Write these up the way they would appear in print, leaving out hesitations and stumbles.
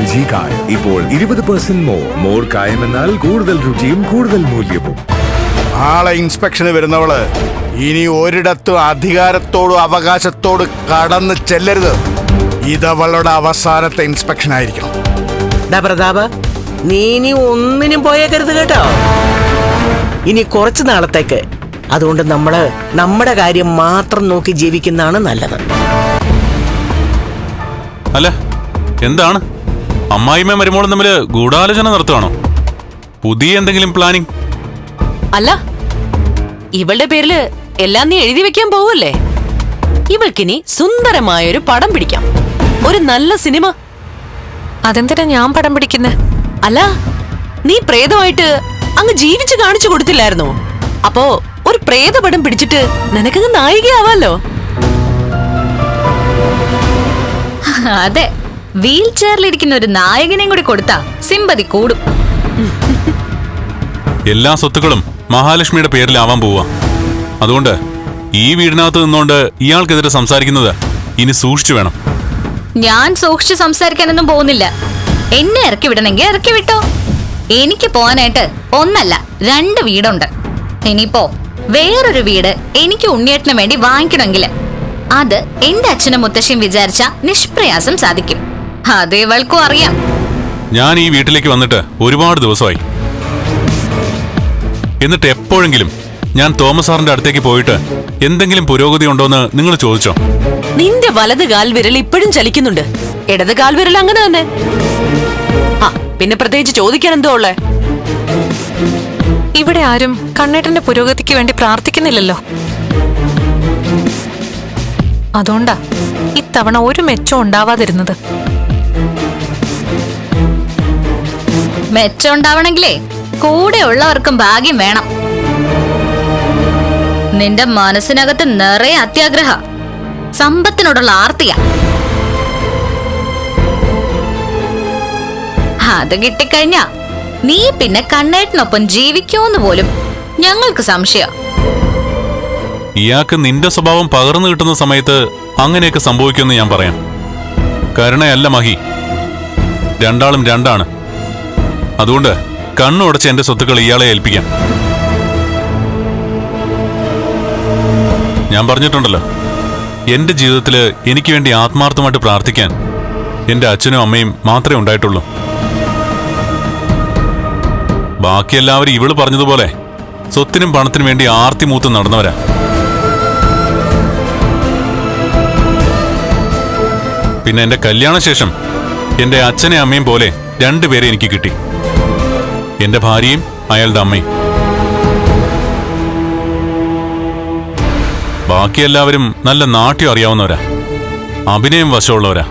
LG കായം ഇപ്പോൾ 20% more കായം എന്നാൽ കൂടുതൽ രുചിയും കൂടുതൽ മൂല്യവും. നാളെ ഇൻസ്പെക്ഷന് വരുന്നവള് ഇനി ഒരിടത്തും അധികാരത്തോടും അവകാശത്തോട് കടന്ന് ചെല്ലരുത്. ഇതവളുടെ അവസാനത്തെ ഇൻസ്പെക്ഷൻ ആയിരിക്കണം. പ്രതാപ, നീ ഇനി ഒന്നിനും പോയേക്കരുത് കേട്ടോ, ഇനി കുറച്ചു നാളത്തേക്ക്. അതുകൊണ്ട് നമ്മുടെ കാര്യം മാത്രം നോക്കി ജീവിക്കുന്നതാണ് നല്ലത്. അല്ല, എന്താണ് അമ്മായിമ്മ മരുമോളും തമ്മില് ഗൂഢാലോചന നടത്തുവാണോ? പുതിയ എന്തെങ്കിലും പ്ലാനിങ്? അല്ല, ഇവളുടെ പേരില് എല്ലാം നീ എഴുതി വെക്കാൻ പോവല്ലേ? ഇവൾക്കിനി സുന്ദരമായൊരു പടം പിടിക്കാം, ഒരു നല്ല സിനിമ. അതെന്തിനാ ഞാൻ പടം പിടിക്കുന്നേ? അല്ല, നീ പ്രേതമായിട്ട് അങ്ങ് ജീവിച്ചു കാണിച്ചു കൊടുത്തില്ലായിരുന്നോ? അപ്പോ ഒരു പ്രേതപടം പിടിച്ചിട്ട് നിനക്കങ്ങ് നായികയാവാലോ. അതെ, വീൽ ചെയറിലിരിക്കുന്ന ഒരു നായകനെയും കൂടി കൊടുത്താ സിമ്പതി കൂടും. എല്ലാ സ്വത്തുക്കളും മഹാലക്ഷ്മിയുടെ പേരിലാവാൻ പോവാ. അതുകൊണ്ട് ഈ വീടിനകത്ത് നിന്നുകൊണ്ട് ഇയാൾക്കെതിരെ സംസാരിക്കുന്നത് ഇനി സൂക്ഷിച്ചു വേണം. ഞാൻ സൂക്ഷിച്ച് സംസാരിക്കാനൊന്നും പോകുന്നില്ല. എന്നെ ഇറക്കി വിടണമെങ്കിൽ ഇറക്കി വിട്ടോ. എനിക്ക് പോകാനായിട്ട് 1 അല്ല 2 വീടുണ്ട്. ഇനിയിപ്പോ വേറൊരു വീട് എനിക്ക് ഉണ്ണിയേട്ടന് വേണ്ടി വാങ്ങിക്കണമെങ്കിൽ അത് എന്റെ അച്ഛനും മുത്തശ്ശിയും വിചാരിച്ച നിഷ്പ്രയാസം സാധിക്കും. അത് ഇവൾക്കും അറിയാം. ഞാൻ ഈ വീട്ടിലേക്ക് വന്നിട്ട് ഒരുപാട് ദിവസമായി. എന്നിട്ട് എപ്പോഴെങ്കിലും ഞാൻ തോമസ് സാറിന്റെ അടുത്തേക്ക് പോയിട്ട് എന്തെങ്കിലും പുരോഗതി ഉണ്ടോന്ന് നിങ്ങൾ ചോദിച്ചോ? നിന്റെ വലത് കാൽവിരൽ ഇപ്പോഴും ചലിക്കുന്നുണ്ട്, ഇടത് കാൽവിരൽ അങ്ങനെ തന്നെ. ആ, പിന്നെ പ്രത്യേകിച്ച് ചോദിക്കാൻ എന്തോ ഉള്ളേ? ഇവിടെ ആരും കണ്ണേട്ടന്റെ പുരോഗതിക്ക് വേണ്ടി പ്രാർത്ഥിക്കുന്നില്ലല്ലോ. അതുകൊണ്ടാ ഇത്തവണ ഒരു മെച്ചം ഉണ്ടാവാതിരുന്നത്. മെച്ചം ഉണ്ടാവണമെങ്കിലേ കൂടെ ഉള്ളവർക്കും ഭാഗ്യം വേണം. നിന്റെ മനസ്സിനകത്ത് നിറയെ അത്യാഗ്രഹ, സമ്പത്തിനോടുള്ള ആർത്തിയ. അത് കിട്ടിക്കഴിഞ്ഞാ നീ പിന്നെ കണ്ണേട്ടനൊപ്പം ജീവിക്കുമെന്ന് പോലും ഞങ്ങൾക്ക് സംശയം. ഇയാൾക്ക് നിന്റെ സ്വഭാവം പകർന്നു കിട്ടുന്ന സമയത്ത് അങ്ങനെയൊക്കെ സംഭവിക്കുമെന്ന് ഞാൻ പറയാം. കരുണയല്ല മഹി, രണ്ടാളും രണ്ടാണ്. അതുകൊണ്ട് കണ്ണുടച്ച് എന്റെ സ്വത്തുക്കൾ ഇയാളെ ഏൽപ്പിക്കാം. ഞാൻ പറഞ്ഞിട്ടുണ്ടല്ലോ, എന്റെ ജീവിതത്തില് എനിക്ക് വേണ്ടി ആത്മാർത്ഥമായിട്ട് പ്രാർത്ഥിക്കാൻ എന്റെ അച്ഛനും അമ്മയും മാത്രമേ ഉണ്ടായിട്ടുള്ളൂ. ബാക്കി എല്ലാവരും ഇവള് പറഞ്ഞതുപോലെ സ്വത്തിനും പണത്തിനും വേണ്ടി ആർത്തി മൂത്ത് നടന്നവരാ. പിന്നെ എന്റെ കല്യാണശേഷം എന്റെ അച്ഛനെ അമ്മയും പോലെ 2 പേരെ എനിക്ക് കിട്ടി, എന്റെ ഭാര്യയും അയാളുടെ അമ്മയും. ബാക്കി എല്ലാവരും നല്ല നാട്യം അറിയാവുന്നവരാ, അഭിനയം വശമുള്ളവരാ.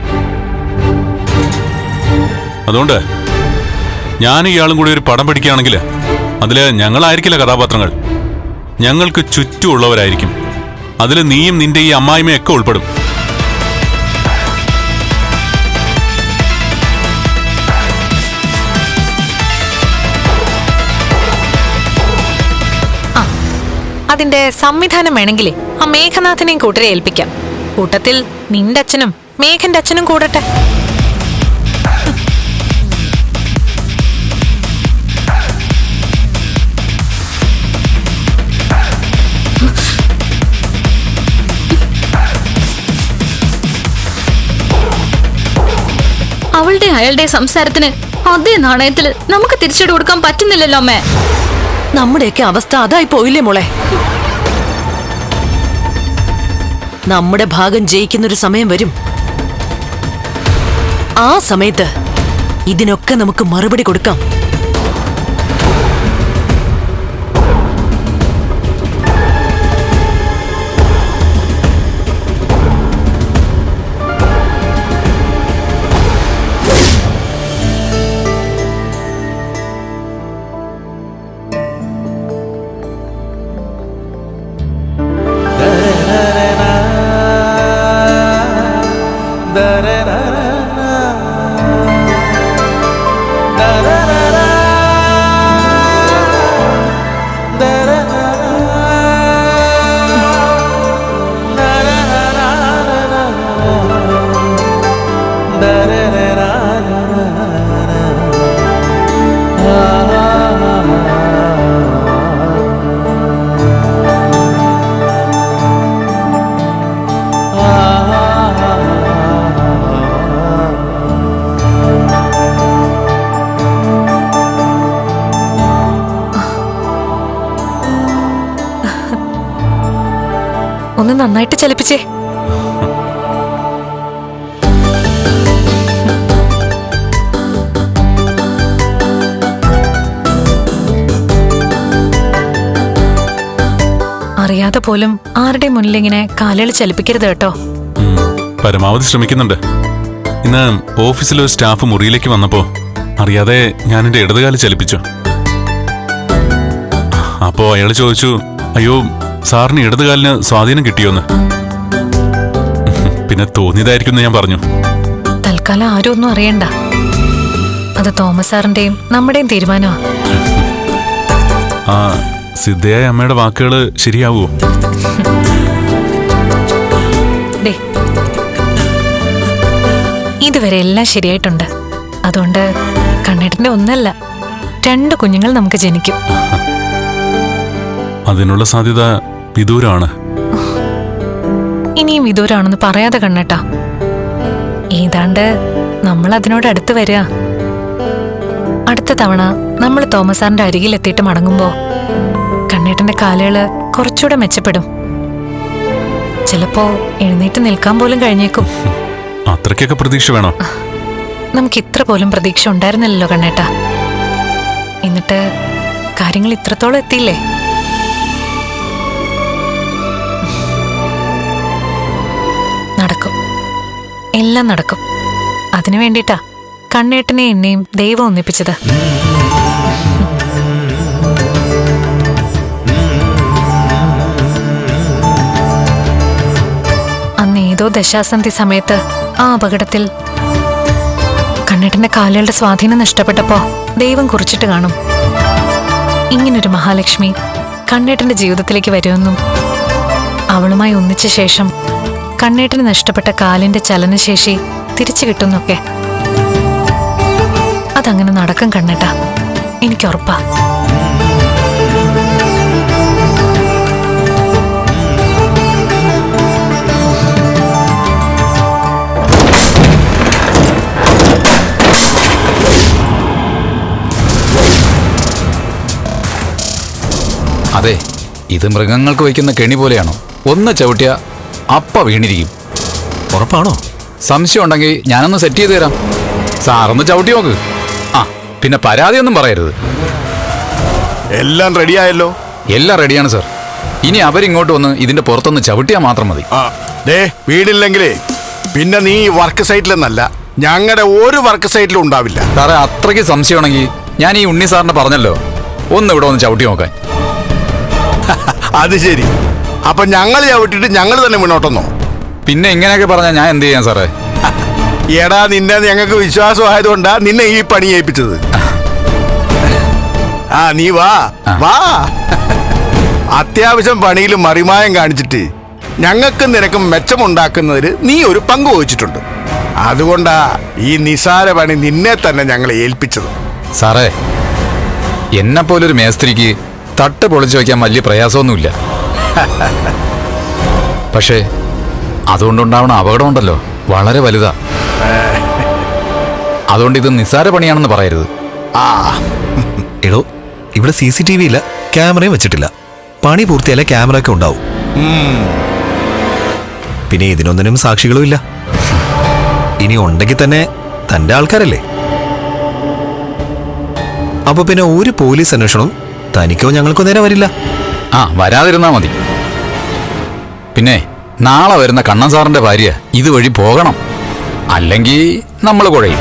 അതുകൊണ്ട് ഞാനും ഇയാളും കൂടി ഒരു പടം പിടിക്കുകയാണെങ്കിൽ അതില് ഞങ്ങളായിരിക്കില്ല കഥാപാത്രങ്ങൾ, ഞങ്ങൾക്ക് ചുറ്റുമുള്ളവരായിരിക്കും. അതിൽ നീയും നിന്റെ ഈ അമ്മായിമ്മയൊക്കെ ഉൾപ്പെടും. അതിന്റെ സംവിധാനം വേണമെങ്കിലേ ആ മേഘനാഥനെയും കൂട്ടരെ ഏൽപ്പിക്കാം. കൂട്ടത്തിൽ നിന്റെ അച്ഛനും മേഘന്റെ അച്ഛനും കൂടട്ടെ. അവളുടെ അയാളുടെ സംസാരത്തിന് അതേ നാണയത്തില് നമുക്ക് തിരിച്ചടി കൊടുക്കാൻ പറ്റുന്നില്ലല്ലോ അമ്മേ. നമ്മുടെയൊക്കെ അവസ്ഥ അതായി പോയില്ലേ മോളെ? നമ്മുടെ ഭാഗം ജയിക്കുന്നൊരു സമയം വരും. ആ സമയത്ത് ഇതിനൊക്കെ നമുക്ക് മറുപടി കൊടുക്കാം. da da da da ഒന്ന് നന്നായിട്ട് ചലിപ്പിച്ചേ. അറിയാതെ പോലും ആരുടെ മുന്നിൽ ഇങ്ങനെ കാലുകൾ ചലിപ്പിക്കരുത് കേട്ടോ. പരമാവധി ശ്രമിക്കുന്നുണ്ട്. ഇന്ന് ഓഫീസിലെ ഒരു സ്റ്റാഫ് മുറിയിലേക്ക് വന്നപ്പോ അറിയാതെ ഞാൻ എന്റെ ഇടതുകാല് ചലിപ്പിച്ചു. അപ്പോ അയാൾ ചോദിച്ചു, അയ്യോ സാറിന് ഇടതുകാലിന് സ്വാധീനം കിട്ടിയോന്ന്. പിന്നെ തോന്നിയതായിരിക്കും ഞാൻ പറഞ്ഞു. തൽക്കാലം ആരും ഒന്നും അറിയണ്ട. അത് തോമസ് സാറിന്റെയും നമ്മുടെയും തീരുമാനമാ. ആ സിദ്ധയായ അമ്മയുടെ വാക്കുകള് ശരിയാവുമോ? ഇതുവരെ എല്ലാം ശരിയായിട്ടുണ്ട്. അതുകൊണ്ട് കണ്ണേട്ടന്റെ ഒന്നല്ല 2 കുഞ്ഞുങ്ങൾ നമുക്ക് ജനിക്കും. അതിനുള്ള സാധ്യത വിദൂരമാണ്. ഇനിയും വിദൂരാണെന്ന് പറയാതെ കണ്ണേട്ടാ. ഏതാണ്ട് നമ്മൾ അതിനോട് അടുത്ത് വരിക. അടുത്ത തവണ നമ്മൾ തോമസ് സാറിന്റെ അരികിലെത്തിയിട്ട് മടങ്ങുമ്പോ കണ്ണേട്ടന്റെ കാലുകള് കുറച്ചുകൂടെ മെച്ചപ്പെടും. ചിലപ്പോ എഴുന്നേറ്റ് നിൽക്കാൻ പോലും കഴിഞ്ഞേക്കും. അത്രയ്ക്കൊക്കെ പ്രതീക്ഷ വേണോ? നമുക്ക് ഇത്ര പോലും പ്രതീക്ഷ ഉണ്ടായിരുന്നില്ലല്ലോ കണ്ണേട്ടാ. എന്നിട്ട് കാര്യങ്ങൾ ഇത്രത്തോളം എത്തിയില്ലേ? നടക്കും, എല്ലാം നടക്കും. അതിനു വേണ്ടിട്ടാ കണ്ണേട്ടനെ എന്നെയും ദൈവം ഒന്നിപ്പിച്ചത്. അന്ന് ഏതോ ദശാസന്ധി സമയത്ത് ആ അപകടത്തിൽ കണ്ണേട്ടന്റെ കാലുകളുടെ സ്വാധീനം നഷ്ടപ്പെട്ടപ്പോ ദൈവം കുറിച്ചിട്ട് കാണും, ഇങ്ങനൊരു മഹാലക്ഷ്മി കണ്ണേട്ടന്റെ ജീവിതത്തിലേക്ക് വരുമെന്നും അവളുമായി ഒന്നിച്ച ശേഷം കണ്ണേട്ടന് നഷ്ടപ്പെട്ട കാലിന്റെ ചലനശേഷി തിരിച്ചു കിട്ടുന്നൊക്കെ. അതങ്ങനെ നടക്കും കണ്ണേട്ടാ, എനിക്കുറപ്പാ. അതെ, ഇത് മൃഗങ്ങൾക്ക് വയ്ക്കുന്ന കെണി പോലെയാണോ? ഒന്ന് ചവിട്ടിയ അപ്പ വീണിരിക്കും. ഉറപ്പാണോ? സംശയം ഉണ്ടെങ്കിൽ ഞാനൊന്ന് സെറ്റ് ചെയ്ത് തരാം. സാറൊന്ന് ചവിട്ടി നോക്ക്. ആ പിന്നെ പരാതിയൊന്നും പറയരുത്. എല്ലാം റെഡിയായല്ലോ? എല്ലാം റെഡിയാണ് സാർ. ഇനി അവരിങ്ങോട്ട് വന്ന് ഇതിന്റെ പുറത്തൊന്ന് ചവിട്ടിയാൽ മാത്രം മതി. വീടില്ലെങ്കിലേ പിന്നെ നീ വർക്ക് സൈറ്റിലെന്നല്ല, ഞങ്ങളുടെ ഒരു വർക്ക് സൈറ്റിലും ഉണ്ടാവില്ല. സാറേ അത്രയ്ക്ക് സംശയമാണെങ്കിൽ ഞാൻ ഈ ഉണ്ണി സാറിനെ പറഞ്ഞല്ലോ, ഒന്ന് ഇവിടെ ഒന്ന് ചവിട്ടി നോക്കാൻ. അത് ശരി. അപ്പൊ ഞങ്ങൾ ചവിട്ടിട്ട് ഞങ്ങൾ തന്നെ മുന്നോട്ടെന്നോ? പിന്നെ ഇങ്ങനെയൊക്കെ പറഞ്ഞാൽ ഞാൻ എന്ത് ചെയ്യാൻ സാറേ? എടാ, നിന്നെ ഞങ്ങൾക്ക് വിശ്വാസമായതുകൊണ്ടാ നിന്നെ ഈ പണി ഏൽപ്പിച്ചത്. ആ നീ വാ വാ. അത്യാവശ്യം പണിയിൽ മറിമായം കാണിച്ചിട്ട് ഞങ്ങൾക്കും നിനക്കും മെച്ചമുണ്ടാക്കുന്നതിൽ നീ ഒരു പങ്ക് വഹിച്ചിട്ടുണ്ട്. അതുകൊണ്ടാ ഈ നിസാര പണി നിന്നെ തന്നെ ഞങ്ങളെ ഏൽപ്പിച്ചത്. സാറേ, എന്നെപ്പോലൊരു മേസ്ത്രിക്ക് തട്ട് പൊളിച്ചു വയ്ക്കാൻ വലിയ പ്രയാസമൊന്നുമില്ല. പക്ഷേ അതുകൊണ്ടുണ്ടാവണ അപകടമുണ്ടല്ലോ, വളരെ വലുതാ. അതുകൊണ്ട് ഇത് നിസ്സാര പണിയാണെന്ന് പറയരുത്. എടോ, ഇവിടെ CCTV ഇല്ല, ക്യാമറയും വെച്ചിട്ടില്ല. പണി പൂർത്തിയാലേ ക്യാമറ ഒക്കെ ഉണ്ടാവും. പിന്നെ ഇതിനൊന്നിനും സാക്ഷികളും ഇല്ല. ഇനി ഉണ്ടെങ്കിൽ തന്നെ തന്റെ ആൾക്കാരല്ലേ. അപ്പൊ പിന്നെ ഒരു പോലീസ് അന്വേഷണവും തനിക്കോ ഞങ്ങൾക്കോ നേരെ വരില്ല. ആ വരാതിരുന്നാ മതി. പിന്നെ നാളെ വരുന്ന കണ്ണൻ സാറിന്റെ ഭാര്യ ഇതുവഴി പോകണം, അല്ലെങ്കിൽ നമ്മൾ കുഴയും.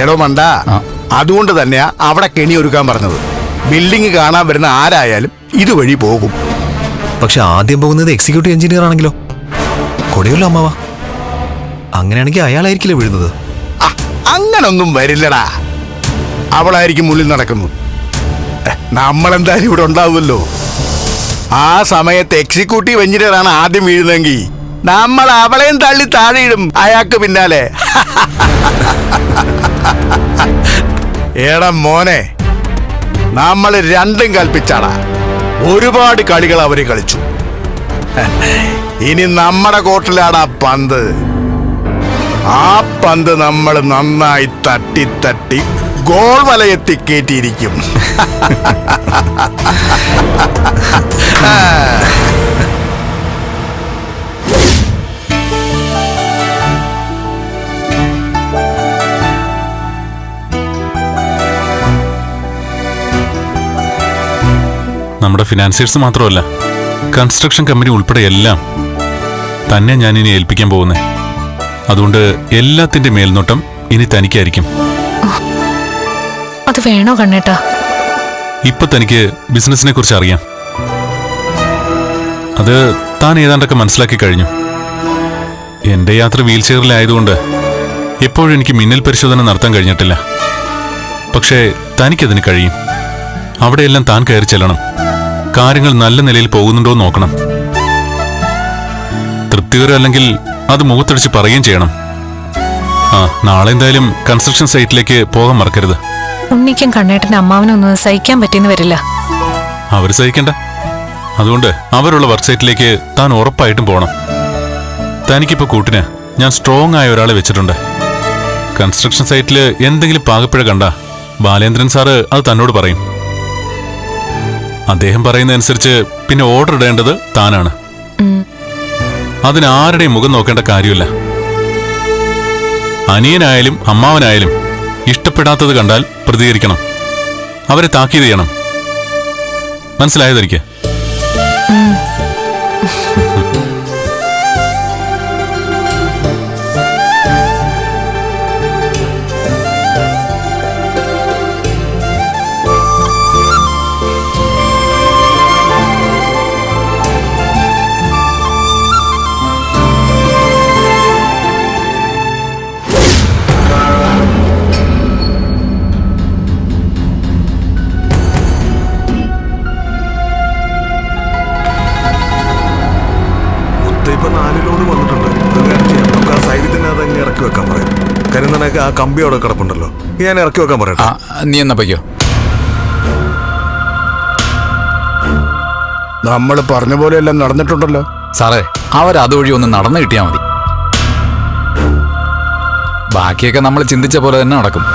എടോ മണ്ട, അതുകൊണ്ട് തന്നെയാ അവിടെ കെണി ഒരുക്കാൻ പറഞ്ഞത്. ബിൽഡിംഗ് കാണാൻ വരുന്ന ആരായാലും ഇതുവഴി പോകും. പക്ഷെ ആദ്യം പോകുന്നത് എക്സിക്യൂട്ടീവ് എഞ്ചിനീയർ ആണെങ്കിലോ? കൊടയല്ലോ അമ്മാവ. അങ്ങനെയാണെങ്കിൽ അയാളായിരിക്കില്ലേ വീഴുന്നത്? അങ്ങനൊന്നും വരില്ലടാ, അവളായിരിക്കും മുന്നിൽ നടക്കുന്നു. നമ്മളെന്തായാലും ഇവിടെ ഉണ്ടാവുമല്ലോ. ആ സമയത്ത് എക്സിക്യൂട്ടീവ് എഞ്ചിനീയർ ആണ് ആദ്യം വീഴുന്നെങ്കിൽ നമ്മൾ അവളെയും തള്ളി താഴെയിടും അയാൾക്ക് പിന്നാലെ. എടാ മോനെ, നമ്മൾ രണ്ടും കൽപ്പിച്ചാടാ. ഒരുപാട് കളികൾ അവര് കളിച്ചു. ഇനി നമ്മുടെ കോർട്ടിലാടാ പന്ത്. ആ പന്ത് നമ്മൾ നന്നായി തട്ടി തട്ടി ഗോൾ വലയെത്തി കയറ്റിയിരിക്കും. നമ്മുടെ ഫിനാൻസിയേഴ്സ് മാത്രമല്ല, കൺസ്ട്രക്ഷൻ കമ്പനി ഉൾപ്പെടെ എല്ലാം തന്നെ ഞാൻ ഇനി ഏൽപ്പിക്കാൻ പോകുന്നേ. അതുകൊണ്ട് എല്ലാത്തിന്റെ മേൽനോട്ടം ഇനി തനിക്കായിരിക്കും. അത് വേണോ കണ്ണേട്ടാ? ഇപ്പൊ തനിക്ക് ബിസിനസിനെ കുറിച്ച് അറിയാം. അത് താൻ ഏതാണ്ടൊക്കെ മനസ്സിലാക്കി കഴിഞ്ഞു. എന്റെ യാത്ര വീൽ ചെയറിലായതുകൊണ്ട് എപ്പോഴും എനിക്ക് മിന്നൽ പരിശോധന നടത്താൻ കഴിഞ്ഞിട്ടില്ല. പക്ഷേ തനിക്കതിന് കഴിയും. അവിടെയെല്ലാം താൻ കയറി ചെല്ലണം. കാര്യങ്ങൾ നല്ല നിലയിൽ പോകുന്നുണ്ടോ എന്ന് നോക്കണം. തൃപ്തികരമല്ലെങ്കിൽ അത് മുഖത്തടിച്ച് പറയുകയും ചെയ്യണം. നാളെ എന്തായാലും കൺസ്ട്രക്ഷൻ സൈറ്റിലേക്ക് പോകാൻ മറക്കരുത്. ഉണ്ണിക്കും കണ്ണേട്ടന്റെ അമ്മാവനൊന്നും സഹിക്കാൻ പറ്റിയെന്ന് വരില്ല. അവർ സഹിക്കണ്ട. അതുകൊണ്ട് അവരുള്ള വർക്ക് സൈറ്റിലേക്ക് താൻ ഉറപ്പായിട്ടും പോകണം. തനിക്കിപ്പോ കൂട്ടിന് ഞാൻ സ്ട്രോങ് ആയ ഒരാളെ വെച്ചിട്ടുണ്ട്. കൺസ്ട്രക്ഷൻ സൈറ്റിൽ എന്തെങ്കിലും പാകപ്പിഴ കണ്ട ബാലേന്ദ്രൻ സാറ് അത് തന്നോട് പറയും. അദ്ദേഹം പറയുന്നതനുസരിച്ച് പിന്നെ ഓർഡർ ഇടേണ്ടത് താനാണ്. അതിനാരുടെയും മുഖം നോക്കേണ്ട കാര്യമില്ല. അനിയനായാലും അമ്മാവനായാലും ഇഷ്ടപ്പെടാത്തത് കണ്ടാൽ പ്രതികരിക്കണം. അവരെ താക്കീത് ചെയ്യണം. മനസ്സിലായതെനിക്ക്. ഇപ്പൊ 4 ലോഡ് വന്നിട്ടുണ്ട്. നമുക്ക് ആ സൈഡിൽ തന്നെ അതങ്ങ് ഇറക്കി വെക്കാൻ പറയാം. കരുന്നനൊക്കെ ആ കമ്പി അവിടെ കിടപ്പുണ്ടല്ലോ, ഞാൻ ഇറക്കി വെക്കാൻ പറയട്ടെ. നീ എന്നാ പയ്യോ? നമ്മൾ പറഞ്ഞ പോലെ എല്ലാം നടന്നിട്ടുണ്ടല്ലോ സാറേ. അവരതുവഴി ഒന്ന് നടന്നു കിട്ടിയാൽ മതി. ബാക്കിയൊക്കെ നമ്മൾ ചിന്തിച്ച പോലെ തന്നെ നടക്കും.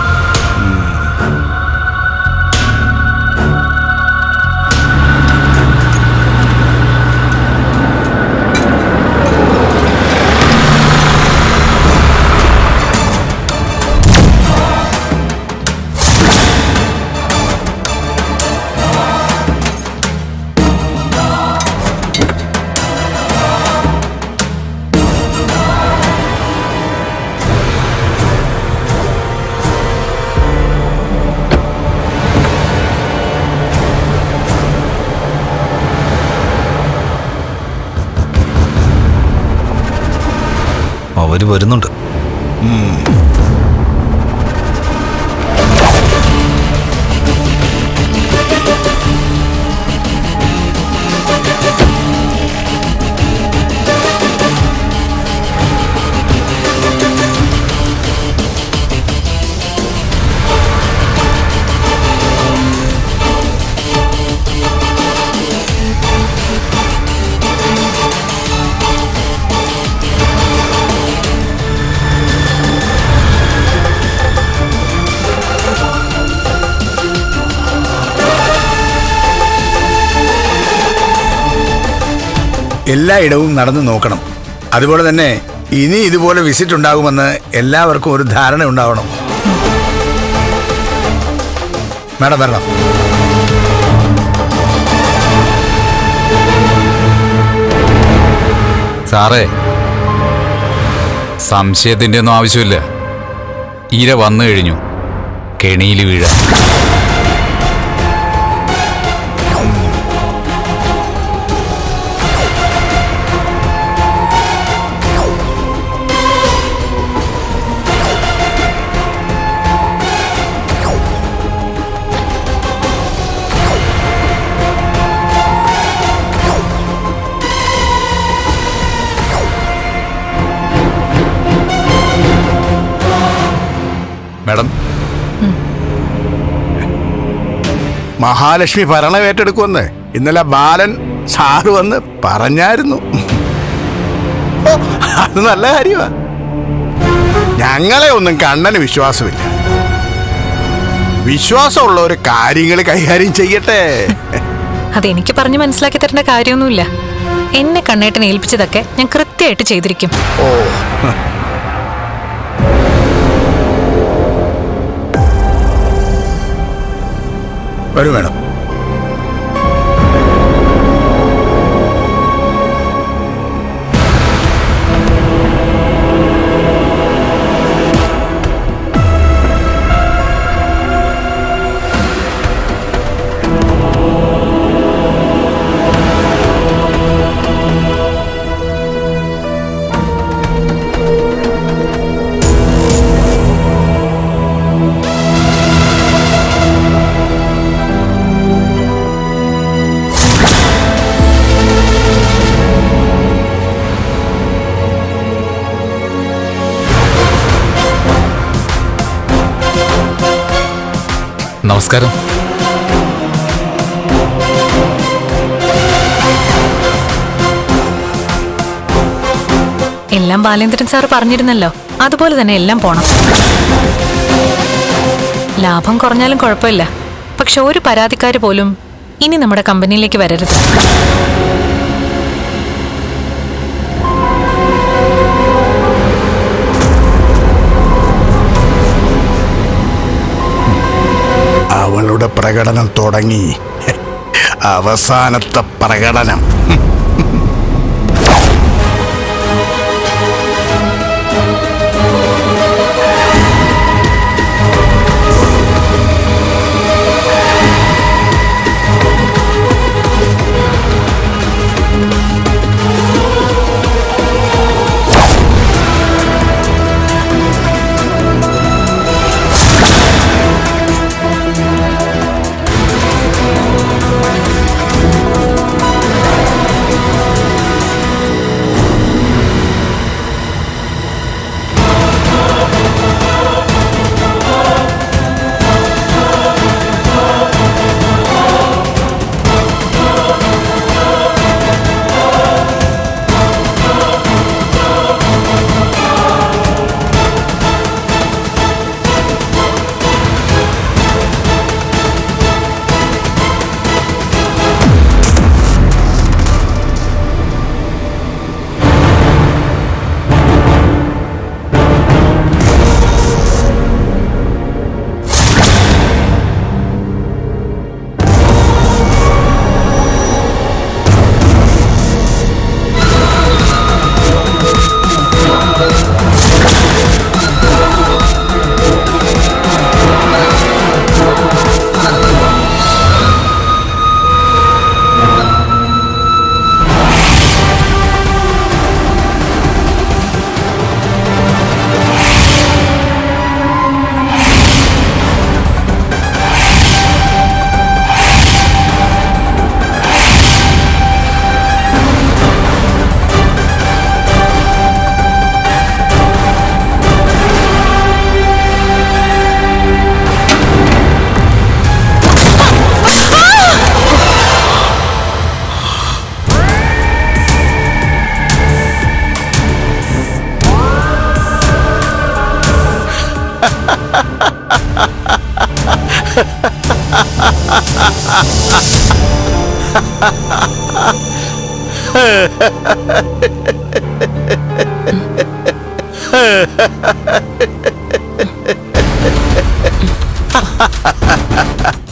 അവര് വരുന്നുണ്ട്. എല്ലായിടവും നടന്നു നോക്കണം. അതുപോലെ തന്നെ ഇനി ഇതുപോലെ വിസിറ്റ് ഉണ്ടാകുമെന്ന് എല്ലാവർക്കും ഒരു ധാരണ ഉണ്ടാവണം. മാഡം വരണം. സാറേ, സംശയത്തിന്റെ ഒന്നും ആവശ്യമില്ല. ഇര വന്നു കഴിഞ്ഞു, കെണിയിൽ വീഴാൻ. മാഡം, മഹാലക്ഷ്മി ഭരണം ഏറ്റെടുക്കുമെന്ന് ഇന്നലെ ബാലൻ സാറ് വന്ന് പറഞ്ഞായിരുന്നു. അത് നല്ല കാര്യമാ. ഞങ്ങളെ ഒന്നും കണ്ണന് വിശ്വാസമില്ല. വിശ്വാസമുള്ള ഒരു കാര്യങ്ങൾ കൈകാര്യം ചെയ്യട്ടെ. അതെനിക്ക് പറഞ്ഞു മനസ്സിലാക്കി തരേണ്ട കാര്യമൊന്നുമില്ല. എന്നെ കണ്ണേട്ടനെ ഏൽപ്പിച്ചതൊക്കെ ഞാൻ കൃത്യമായിട്ട് ചെയ്തിരിക്കും. ഓ, വരൂ വേണം. നമസ്കാരം. എല്ലാം ബാലേന്ദ്രൻ സാർ പറഞ്ഞിരുന്നല്ലോ, അതുപോലെ തന്നെ എല്ലാം പോണം. ലാഭം കുറഞ്ഞാലും കുഴപ്പമില്ല, പക്ഷെ ഒരു പരാതിക്കാര് പോലും ഇനി നമ്മുടെ കമ്പനിയിലേക്ക് വരരുത്. അവളുടെ പ്രകടനം തുടങ്ങി. അവസാനത്തെ പ്രകടനം.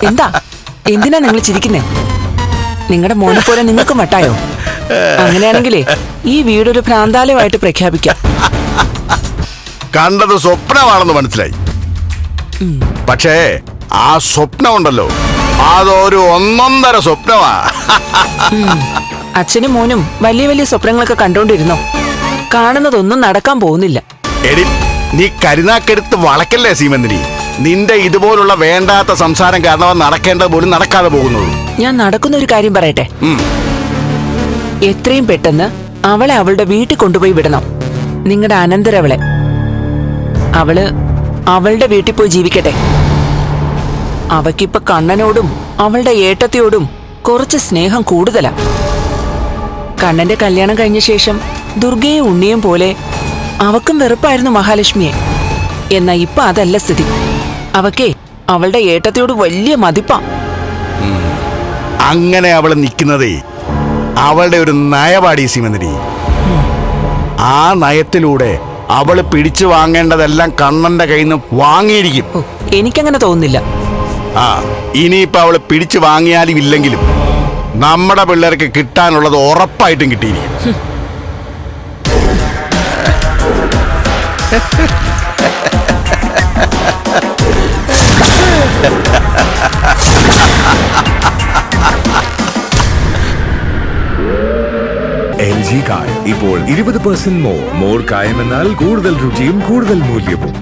എന്താ എന്തിനാ നിങ്ങൾ ചിരിക്കുന്നേ? നിങ്ങളുടെ മോനെ പോലെ നിങ്ങൾക്കും വട്ടായോ? അങ്ങനെയാണെങ്കിലേ ഈ വീടൊരു ഭ്രാന്താലയമായിട്ട് പ്രഖ്യാപിക്കാം. കണ്ടത് സ്വപ്നമാണെന്ന് മനസ്സിലായി. പക്ഷേ ആ സ്വപ്നം ഉണ്ടല്ലോ, അതൊരു ഒന്നൊന്നര സ്വപ്നമാ. അച്ഛനും മോനും വലിയ വലിയ സ്വപ്നങ്ങളൊക്കെ കണ്ടോണ്ടിരുന്നോ? കാണുന്നതൊന്നും നടക്കാൻ പോകുന്നില്ല. എടി, നീ കരുനാക്കെടുത്ത് വളക്കല്ലേ സീമന്തിനി. നിന്റെ ഇതുപോലുള്ള വേണ്ടാത്ത സംസാരം കാരണം നടക്കേണ്ടത് പോലും നടക്കാതെ പോകുന്നത്. ഞാൻ നടക്കുന്ന ഒരു കാര്യം പറയട്ടെ. എത്രയും പെട്ടെന്ന് അവളെ അവളുടെ വീട്ടിൽ കൊണ്ടുപോയി വിടണം. നിങ്ങളുടെ അനന്തരവളെ. അവള് അവളുടെ വീട്ടിൽ പോയി ജീവിക്കട്ടെ. അവക്കിപ്പോ കണ്ണനോടും അവളുടെ ഏട്ടത്തിയോടും കുറച്ച് സ്നേഹം കൂടുതലാ. കണ്ണന്റെ കല്യാണം കഴിഞ്ഞ ശേഷം ദുർഗയും ഉണ്ണിയും പോലെ അവക്കും വെറുപ്പായിരുന്നു മഹാലക്ഷ്മിയെ. എന്നാ ഇപ്പൊ അതല്ല സ്ഥിതി. അവക്കേ അവളുടെ ഏട്ടത്തിയോട് വലിയ മതിപ്പാ. അങ്ങനെ അവള് നിൽക്കുന്നതേ അവളുടെ ഒരു നയപാടി സീമന്തിനി. ആ നയത്തിലൂടെ അവള് പിടിച്ചു വാങ്ങേണ്ടതെല്ലാം കണ്ണന്റെ കയ്യിൽ നിന്ന് വാങ്ങിയിരിക്കും. എനിക്കങ്ങനെ തോന്നുന്നില്ല. ആ, ഇനിയിപ്പോ അവള് പിടിച്ചു വാങ്ങിയാലും ഇല്ലെങ്കിലും നമ്മുടെ പിള്ളേർക്ക് കിട്ടാനുള്ളത് ഉറപ്പായിട്ടും കിട്ടിയിരിക്കും. LG കായം ഇപ്പോൾ 20% മോർ കായമെന്നാൽ കൂടുതൽ രുചിയും കൂടുതൽ മൂല്യവും.